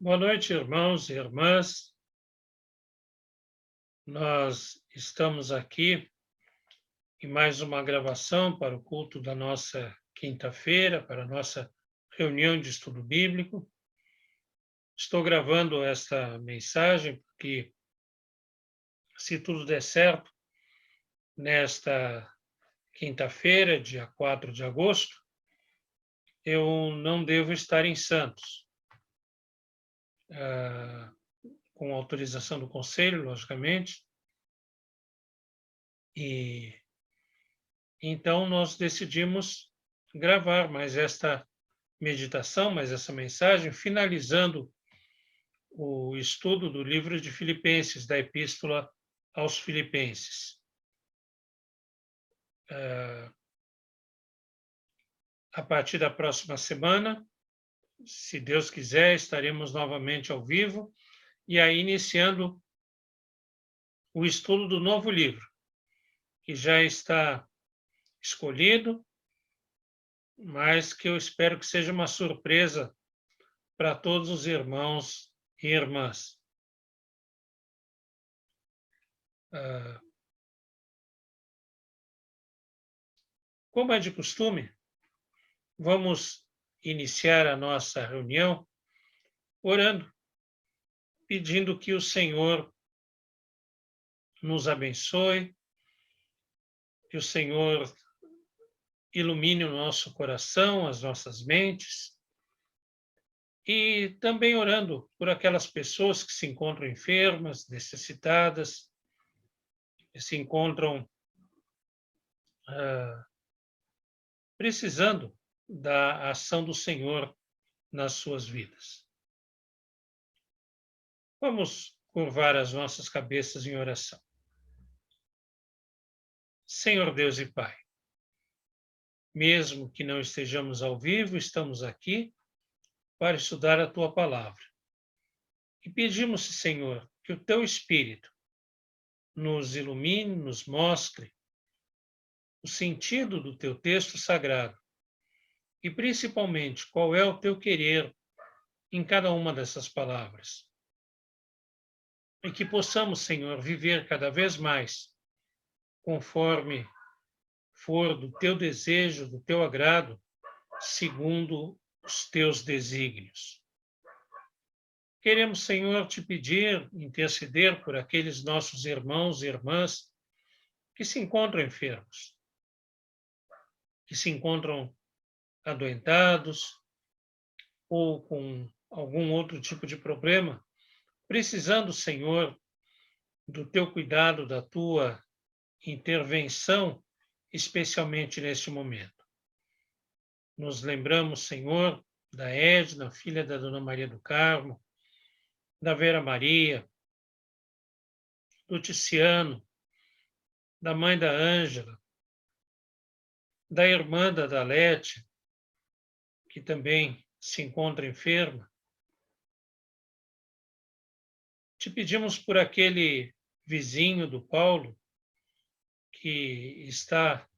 Boa noite, irmãos e irmãs. Nós estamos aqui em mais uma gravação para o culto da nossa quinta-feira, para a nossa reunião de estudo bíblico. Estou gravando esta mensagem porque, se tudo der certo, nesta quinta-feira, dia 4 de agosto, eu não devo estar em Santos. Com autorização do Conselho, logicamente, e então nós decidimos gravar mais esta meditação, mais essa mensagem, finalizando o estudo do livro de Filipenses, da Epístola aos Filipenses. A partir da próxima semana, se Deus quiser, estaremos novamente ao vivo, e aí iniciando o estudo do novo livro, que já está escolhido, mas que eu espero que seja uma surpresa para todos os irmãos e irmãs. Como é de costume, vamos iniciar a nossa reunião orando, pedindo que o Senhor nos abençoe, que o Senhor ilumine o nosso coração, as nossas mentes, e também orando por aquelas pessoas que se encontram enfermas, necessitadas, que se encontram precisando da ação do Senhor nas suas vidas. Vamos curvar as nossas cabeças em oração. Senhor Deus e Pai, mesmo que não estejamos ao vivo, estamos aqui para estudar a Tua Palavra. E pedimos, Senhor, que o Teu Espírito nos ilumine, nos mostre o sentido do Teu texto sagrado e, principalmente, qual é o Teu querer em cada uma dessas palavras. E que possamos, Senhor, viver cada vez mais conforme for do Teu desejo, do Teu agrado, segundo os Teus desígnios. Queremos, Senhor, te pedir, interceder por aqueles nossos irmãos e irmãs que se encontram enfermos, que se encontram adoentados ou com algum outro tipo de problema, precisando, Senhor, do teu cuidado, da tua intervenção, especialmente neste momento. Nos lembramos, Senhor, da Edna, filha da Dona Maria do Carmo, da Vera Maria, do Ticiano, da mãe da Ângela, da irmã da Dalete, que também se encontra enferma. Te pedimos por aquele vizinho do Paulo, que está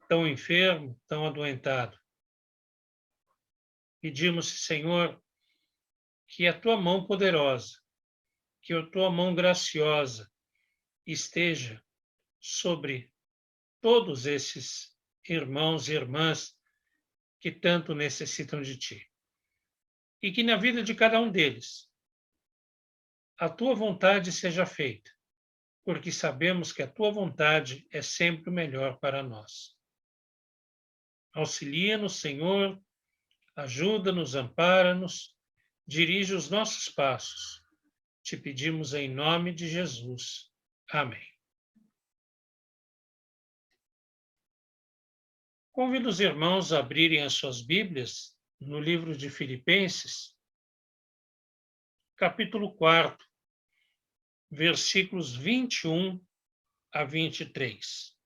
tão enfermo, tão adoentado. Pedimos, Senhor, que a tua mão poderosa, que a tua mão graciosa esteja sobre todos esses irmãos e irmãs que tanto necessitam de ti. E que na vida de cada um deles a tua vontade seja feita, porque sabemos que a tua vontade é sempre o melhor para nós. Auxilia-nos, Senhor, ajuda-nos, ampara-nos, dirige os nossos passos. Te pedimos em nome de Jesus. Amém. Convido os irmãos a abrirem as suas Bíblias no livro de Filipenses, capítulo 4, versículos 21 a 23.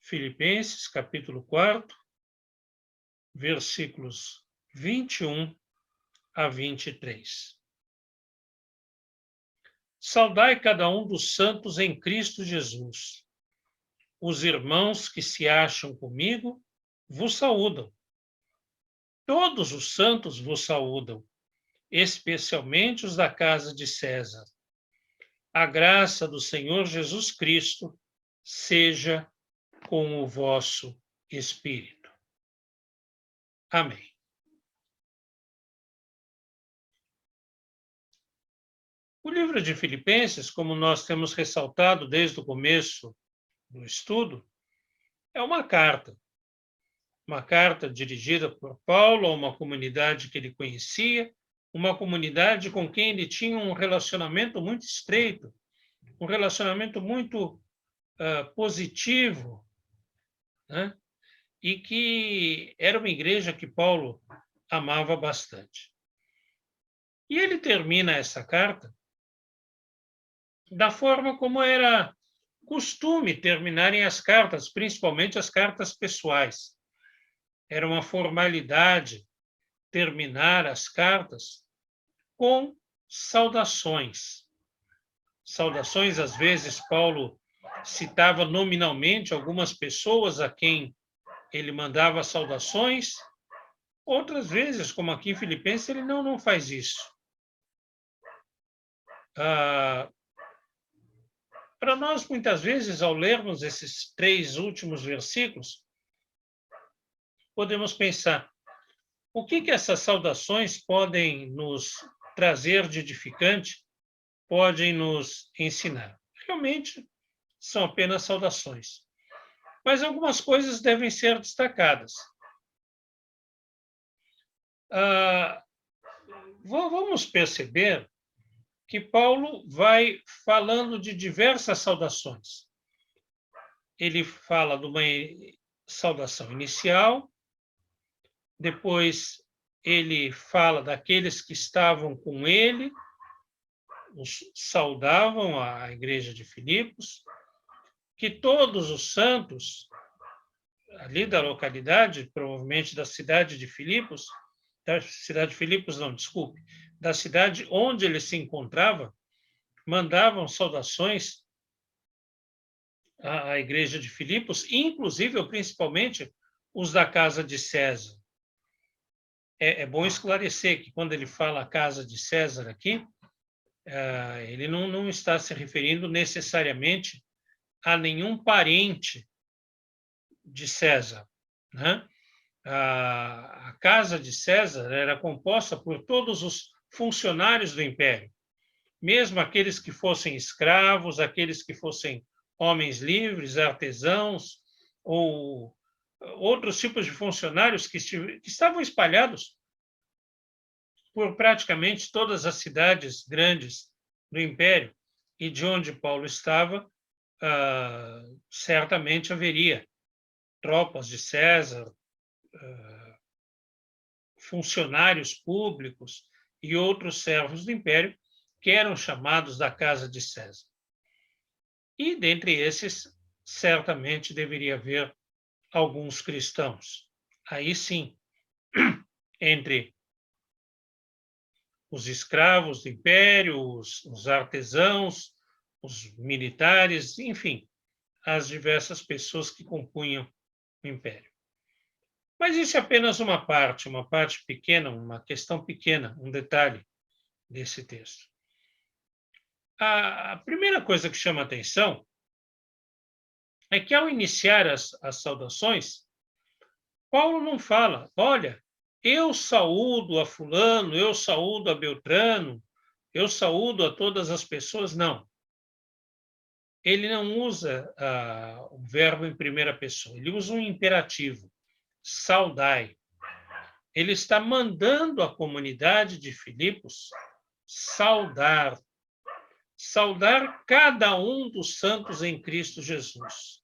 Filipenses, capítulo 4, versículos 21 a 23. Saudai cada um dos santos em Cristo Jesus. Os irmãos que se acham comigo vos saúdam. Todos os santos vos saúdam, especialmente os da casa de César. A graça do Senhor Jesus Cristo seja com o vosso espírito. Amém. O livro de Filipenses, como nós temos ressaltado desde o começo do estudo, é uma carta dirigida por Paulo a uma comunidade que ele conhecia, uma comunidade com quem ele tinha um relacionamento muito estreito, um relacionamento muito positivo, né? E que era uma igreja que Paulo amava bastante. E ele termina essa carta da forma como era costume terminarem as cartas, principalmente as cartas pessoais. Era uma formalidade terminar as cartas com saudações. Saudações, às vezes, Paulo citava nominalmente algumas pessoas a quem ele mandava saudações, outras vezes, como aqui em Filipenses, ele não faz isso. Para nós, muitas vezes, ao lermos esses 3 últimos versículos, podemos pensar, o que essas saudações podem nos trazer de edificante, podem nos ensinar? Realmente, são apenas saudações. Mas algumas coisas devem ser destacadas. Vamos perceber que Paulo vai falando de diversas saudações. Ele fala de uma saudação inicial, depois ele fala daqueles que estavam com ele, os saudavam a igreja de Filipos, que todos os santos ali da localidade, provavelmente da cidade de Filipos, da cidade onde ele se encontrava, mandavam saudações à igreja de Filipos, inclusive, ou principalmente, os da casa de César. É bom esclarecer que, quando ele fala a casa de César aqui, ele não está se referindo necessariamente a nenhum parente de César, né? A casa de César era composta por todos os funcionários do império, mesmo aqueles que fossem escravos, aqueles que fossem homens livres, artesãos, ou outros tipos de funcionários que estavam espalhados por praticamente todas as cidades grandes do império, e de onde Paulo estava, certamente haveria tropas de César, funcionários públicos e outros servos do império que eram chamados da casa de César. E dentre esses, certamente deveria haver alguns cristãos. Aí sim, entre os escravos do império, os artesãos, os militares, enfim, as diversas pessoas que compunham o império. Mas isso é apenas uma parte pequena, uma questão pequena, um detalhe desse texto. A primeira coisa que chama a atenção é que, ao iniciar as saudações, Paulo não fala, olha, eu saúdo a fulano, eu saúdo a Beltrano, eu saúdo a todas as pessoas, não. Ele não usa o verbo em primeira pessoa, ele usa um imperativo, saudai. Ele está mandando a comunidade de Filipos saudar cada um dos santos em Cristo Jesus.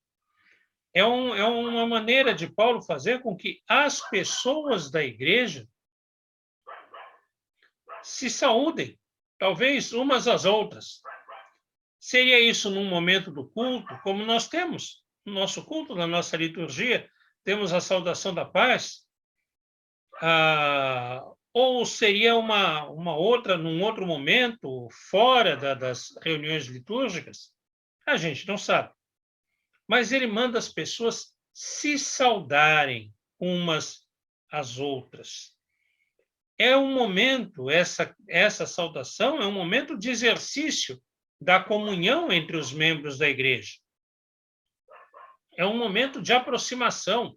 É uma maneira de Paulo fazer com que as pessoas da igreja se saúdem, talvez umas às outras. Seria isso num momento do culto, como nós temos no nosso culto, na nossa liturgia, temos a saudação da paz, ou seria uma outra, num outro momento, fora das reuniões litúrgicas? A gente não sabe. Mas ele manda as pessoas se saudarem umas às outras. é um momento, essa saudação é um momento de exercício da comunhão entre os membros da igreja. É um momento de aproximação.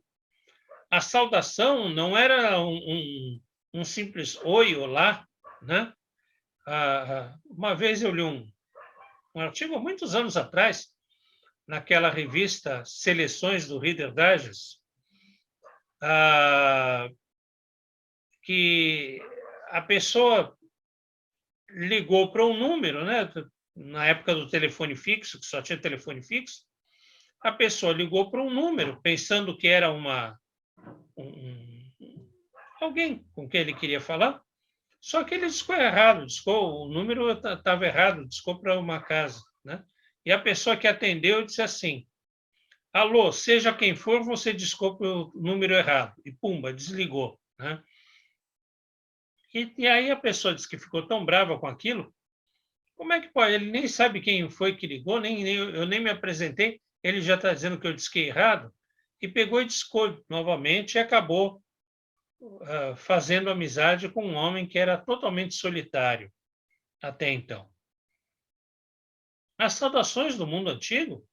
A saudação não era um simples oi, olá, né? Uma vez eu li um artigo, há muitos anos atrás, naquela revista Seleções do Reader Digest, que a pessoa ligou para um número, né? Na época do telefone fixo, que só tinha telefone fixo, a pessoa ligou para um número, pensando que era alguém com quem ele queria falar, só que ele discou errado, o número estava errado, discou para uma casa, né? E a pessoa que atendeu disse assim: alô, seja quem for, você discou para o número errado. E pumba, desligou, né? E aí a pessoa disse que ficou tão brava com aquilo. Como é que pode? Ele nem sabe quem foi que ligou, eu nem me apresentei, ele já está dizendo que eu disquei errado, e pegou e discou novamente e acabou fazendo amizade com um homem que era totalmente solitário até então. As saudações do mundo antigo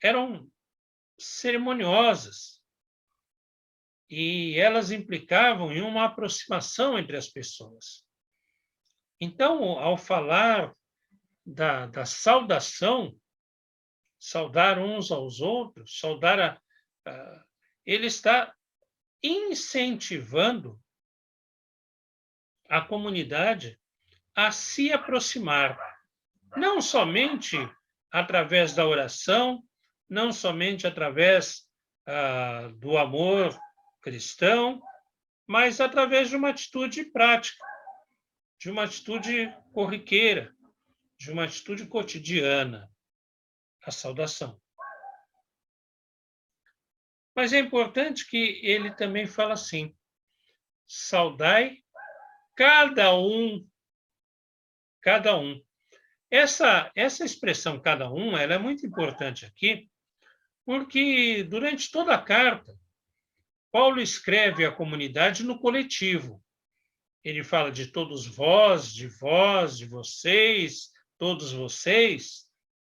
eram cerimoniosas e elas implicavam em uma aproximação entre as pessoas. Então, ao falar da saudação, saudar uns aos outros, ele está incentivando a comunidade a se aproximar, não somente através da oração, não somente através do amor cristão, mas através de uma atitude prática, de uma atitude corriqueira, de uma atitude cotidiana, a saudação. Mas é importante que ele também fala assim: saudai cada um, cada um. Essa expressão cada um, ela é muito importante aqui, porque durante toda a carta, Paulo escreve à comunidade no coletivo. Ele fala de todos vós, de vocês, todos vocês,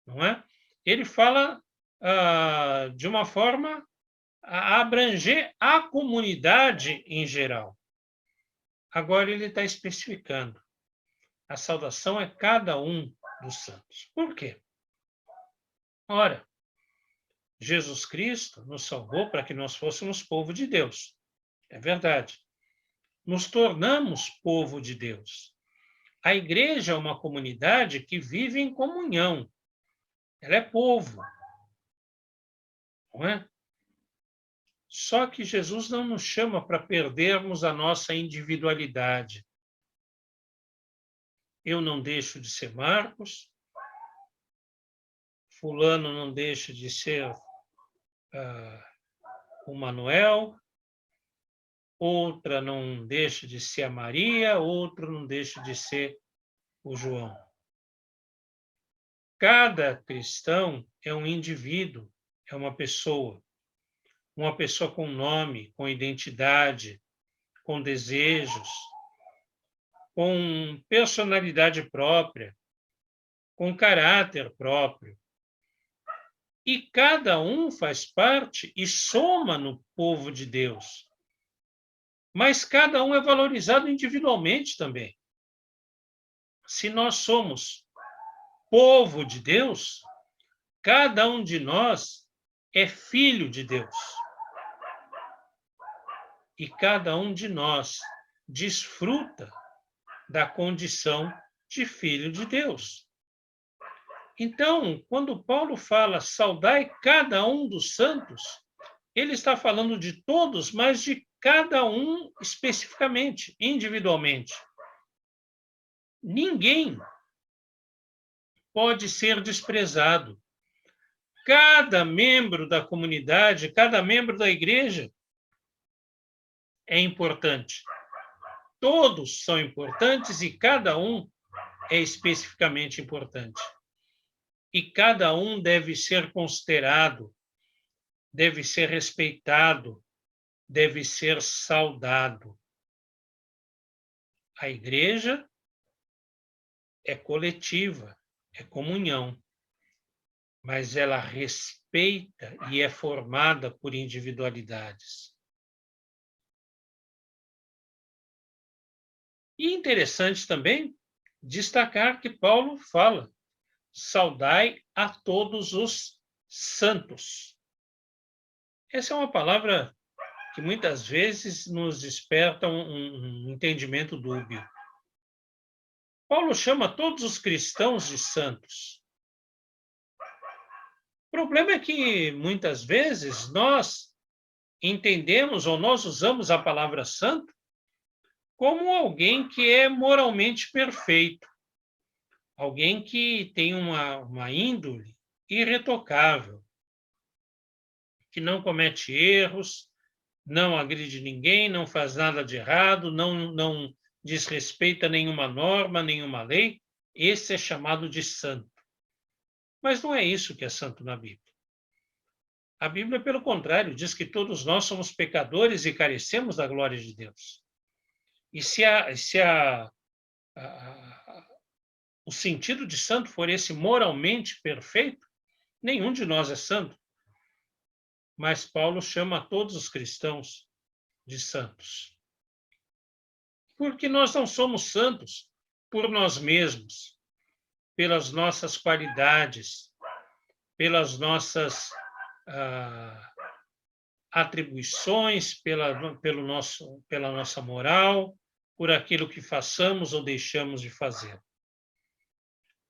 não é? Ele fala de uma forma a abranger a comunidade em geral. Agora ele está especificando. A saudação é cada um dos santos. Por quê? Ora, Jesus Cristo nos salvou para que nós fôssemos povo de Deus. É verdade. Nos tornamos povo de Deus. A igreja é uma comunidade que vive em comunhão. Ela é povo, não é? Só que Jesus não nos chama para perdermos a nossa individualidade. Eu não deixo de ser Marcos, fulano não deixa de ser o Manuel, outra não deixa de ser a Maria, outro não deixa de ser o João. Cada cristão é um indivíduo, é uma pessoa com nome, com identidade, com desejos, com personalidade própria, com caráter próprio. E cada um faz parte e soma no povo de Deus. Mas cada um é valorizado individualmente também. Se nós somos povo de Deus, cada um de nós é filho de Deus. E cada um de nós desfruta da condição de filho de Deus. Então, quando Paulo fala saudai cada um dos santos, ele está falando de todos, mas de cada um especificamente, individualmente. Ninguém pode ser desprezado. Cada membro da comunidade, cada membro da igreja é importante. Todos são importantes e cada um é especificamente importante. E cada um deve ser considerado, deve ser respeitado, deve ser saudado. A igreja é coletiva, é comunhão, mas ela respeita e é formada por individualidades. E interessante também destacar que Paulo fala: saudai a todos os santos. Essa é uma palavra que muitas vezes nos desperta um entendimento dúbio. Paulo chama todos os cristãos de santos. O problema é que muitas vezes nós entendemos ou nós usamos a palavra santo como alguém que é moralmente perfeito, alguém que tem uma índole irretocável, que não comete erros, não agride ninguém, não faz nada de errado, não desrespeita nenhuma norma, nenhuma lei. Esse é chamado de santo. Mas não é isso que é santo na Bíblia. A Bíblia, pelo contrário, diz que todos nós somos pecadores e carecemos da glória de Deus. E se o sentido de santo for esse moralmente perfeito, nenhum de nós é santo. Mas Paulo chama todos os cristãos de santos. Porque nós não somos santos por nós mesmos, pelas nossas qualidades, pelas nossas atribuições, pela nossa moral, por aquilo que façamos ou deixamos de fazer.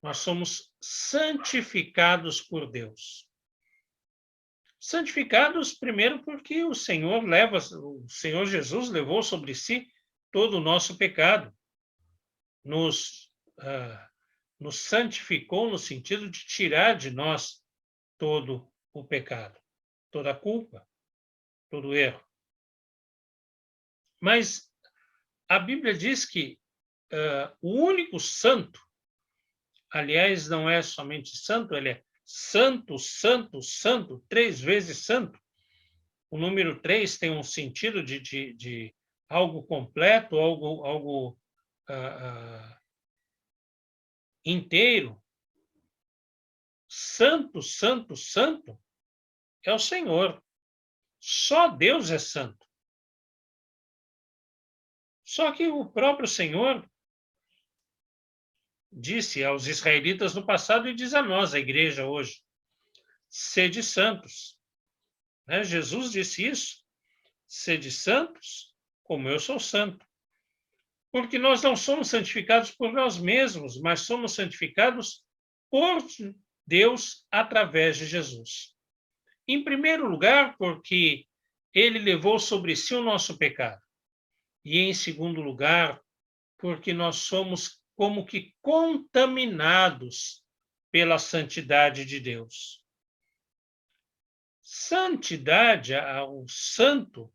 Nós somos santificados por Deus. Santificados, primeiro, porque o Senhor Jesus levou sobre si todo o nosso pecado. Nos santificou no sentido de tirar de nós todo o pecado, toda a culpa, todo o erro. Mas a Bíblia diz que o único santo, aliás, não é somente santo, ele é santo, santo, santo, 3 vezes santo. O número 3 tem um sentido de algo completo, algo inteiro. Santo, santo, santo é o Senhor. Só Deus é santo. Só que o próprio Senhor disse aos israelitas no passado e diz a nós, a igreja hoje: sede santos. Jesus disse isso: sede santos, como eu sou santo. Porque nós não somos santificados por nós mesmos, mas somos santificados por Deus através de Jesus. Em primeiro lugar, porque ele levou sobre si o nosso pecado. E em segundo lugar, porque nós somos como que contaminados pela santidade de Deus. Santidade, o santo,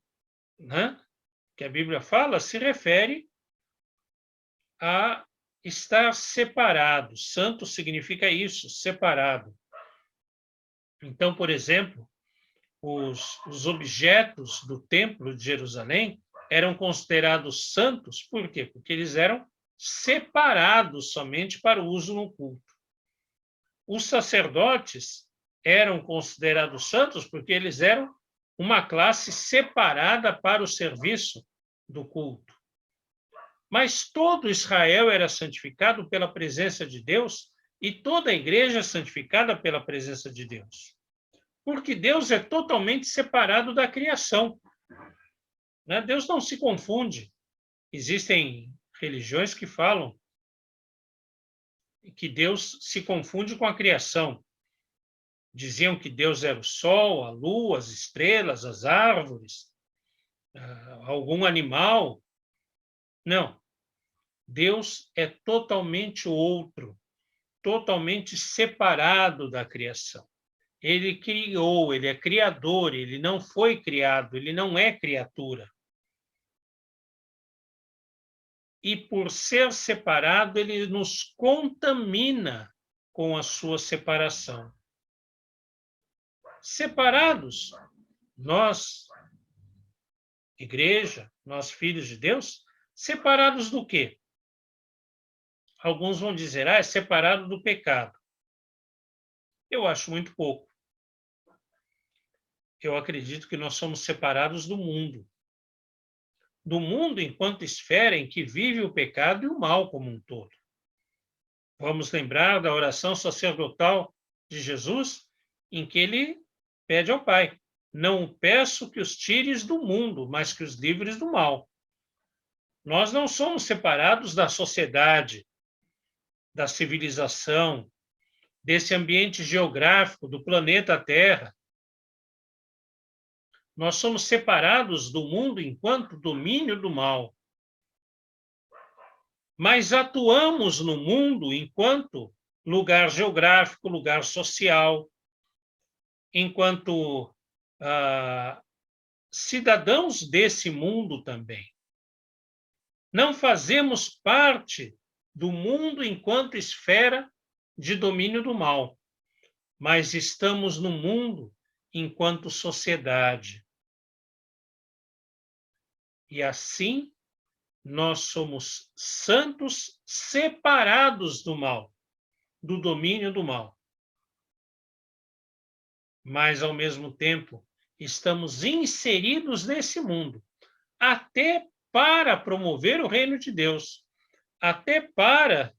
que a Bíblia fala, se refere a estar separado. Santo significa isso, separado. Então, por exemplo, os objetos do Templo de Jerusalém eram considerados santos, por quê? Porque eles eram separados somente para o uso no culto. Os sacerdotes eram considerados santos porque eles eram uma classe separada para o serviço do culto. Mas todo Israel era santificado pela presença de Deus e toda a igreja é santificada pela presença de Deus. Porque Deus é totalmente separado da criação. Deus não se confunde. Existem religiões que falam que Deus se confunde com a criação. Diziam que Deus era o sol, a lua, as estrelas, as árvores, algum animal. Não. Deus é totalmente outro, totalmente separado da criação. Ele criou, ele é criador, ele não foi criado, ele não é criatura. E por ser separado, ele nos contamina com a sua separação. Separados, nós, igreja, nós filhos de Deus, separados do quê? Alguns vão dizer, é separado do pecado. Eu acho muito pouco. Eu acredito que nós somos separados do mundo. Do mundo enquanto esfera em que vive o pecado e o mal como um todo. Vamos lembrar da oração sacerdotal de Jesus, em que ele pede ao Pai: não peço que os tires do mundo, mas que os livres do mal. Nós não somos separados da sociedade, da civilização, desse ambiente geográfico, do planeta Terra. Nós somos separados do mundo enquanto domínio do mal. Mas atuamos no mundo enquanto lugar geográfico, lugar social, enquanto cidadãos desse mundo também. Não fazemos parte do mundo enquanto esfera de domínio do mal, mas estamos no mundo enquanto sociedade. E assim, nós somos santos separados do mal, do domínio do mal. Mas, ao mesmo tempo, estamos inseridos nesse mundo, até para promover o reino de Deus, até para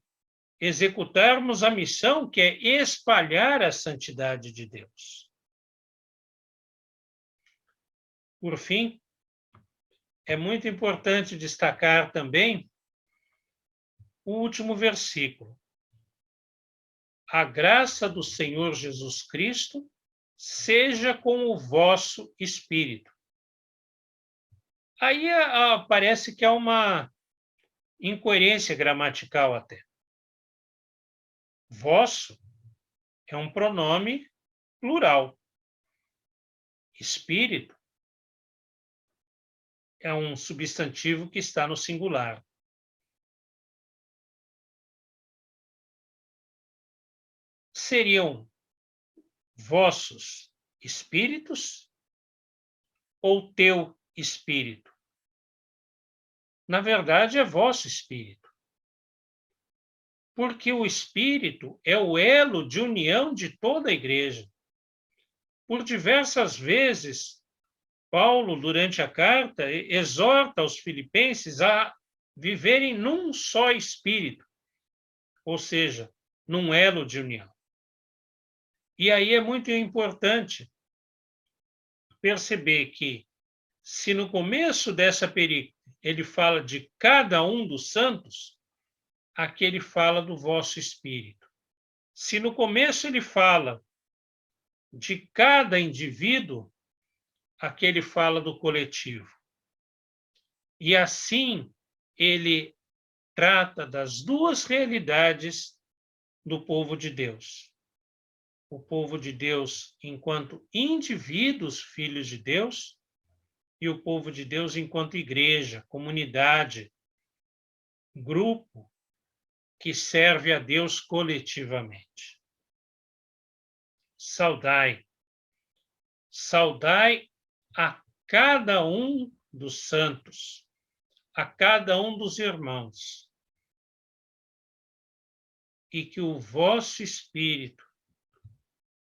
executarmos a missão que é espalhar a santidade de Deus. Por fim, é muito importante destacar também o último versículo. A graça do Senhor Jesus Cristo seja com o vosso espírito. Aí parece que há uma incoerência gramatical até. Vosso é um pronome plural. Espírito é um substantivo que está no singular. Seriam vossos espíritos ou teu espírito? Na verdade, é vosso espírito. Porque o espírito é o elo de união de toda a igreja. Por diversas vezes, Paulo, durante a carta, exorta os filipenses a viverem num só espírito, ou seja, num elo de união. E aí é muito importante perceber que, se no começo dessa perícope ele fala de cada um dos santos, aqui ele fala do vosso espírito. Se no começo ele fala de cada indivíduo, aqui ele fala do coletivo. E assim ele trata das duas realidades do povo de Deus. O povo de Deus enquanto indivíduos, filhos de Deus, e o povo de Deus enquanto igreja, comunidade, grupo que serve a Deus coletivamente. Saudai a cada um dos santos, a cada um dos irmãos, e que o vosso espírito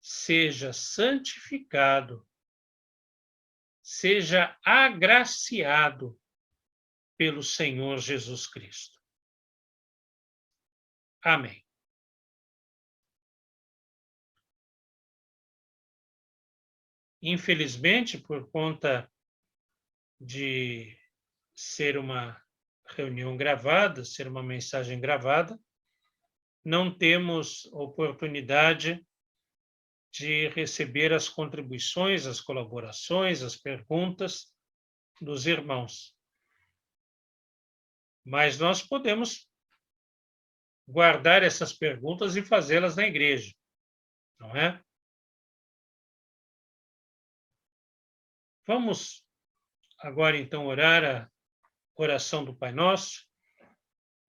seja santificado, seja agraciado pelo Senhor Jesus Cristo. Amém. Infelizmente, por conta de ser uma reunião gravada, ser uma mensagem gravada, não temos oportunidade de receber as contribuições, as colaborações, as perguntas dos irmãos. Mas nós podemos guardar essas perguntas e fazê-las na igreja, não é? Vamos agora, então, orar a oração do Pai Nosso,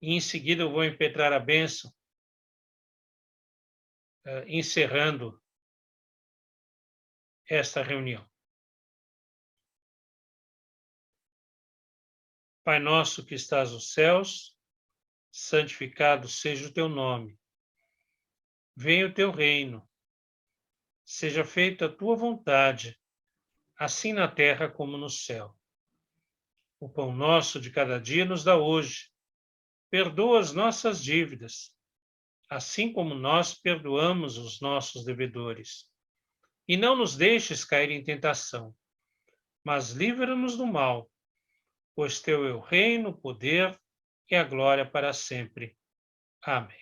e em seguida eu vou impetrar a bênção, encerrando esta reunião. Pai nosso que estás nos céus, santificado seja o teu nome. Venha o teu reino. Seja feita a tua vontade, assim na terra como no céu. O pão nosso de cada dia nos dá hoje. Perdoa as nossas dívidas, assim como nós perdoamos os nossos devedores. E não nos deixes cair em tentação, mas livra-nos do mal, pois teu é o reino, o poder e a glória para sempre. Amém.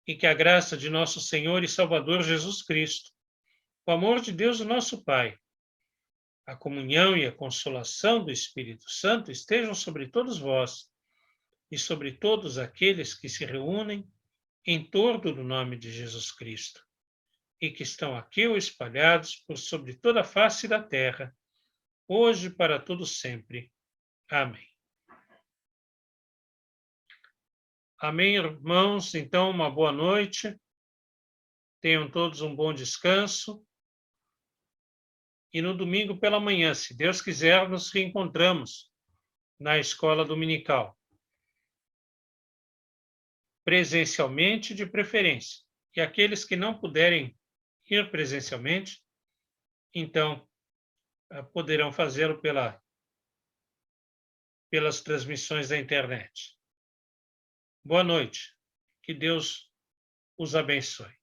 E que a graça de nosso Senhor e Salvador Jesus Cristo, o amor de Deus, o nosso Pai, a comunhão e a consolação do Espírito Santo estejam sobre todos vós e sobre todos aqueles que se reúnem em torno do nome de Jesus Cristo e que estão aqui ou espalhados por sobre toda a face da terra, hoje e para todo sempre. Amém. Amém, irmãos. Então, uma boa noite. Tenham todos um bom descanso. E no domingo pela manhã, se Deus quiser, nos reencontramos na escola dominical, presencialmente de preferência. E aqueles que não puderem ir presencialmente, então poderão fazê-lo pelas transmissões da internet. Boa noite. Que Deus os abençoe.